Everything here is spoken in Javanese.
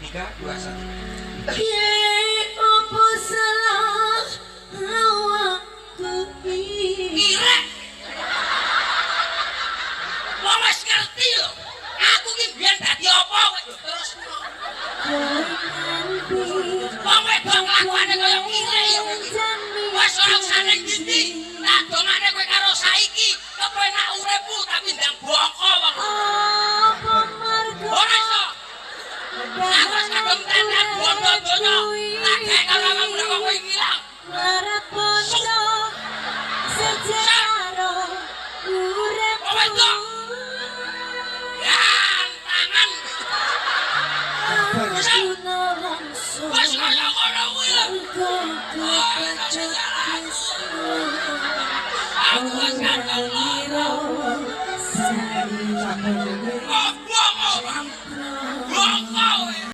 3, 2, 1. Apa salah awakku iki? Irek. Wong wis ngerti lho. Aku ki biyen dadi apa kok terus. Wong wedok kelakuane kaya kirek ya. Wis ora usah ning ndi. Tak dongane kowe karo saiki, kepenak uripmu tapi ndang boko wong. Apa marga? Ora iso. Aku kadung tenan bondo donya. Tak gawe karo awakmu nek kowe ilang. Larat bondo sejarah uripku. Oh, wedok. Yang tangan. Wes kaya ngono kuwi lho. Aku wis kadung lara.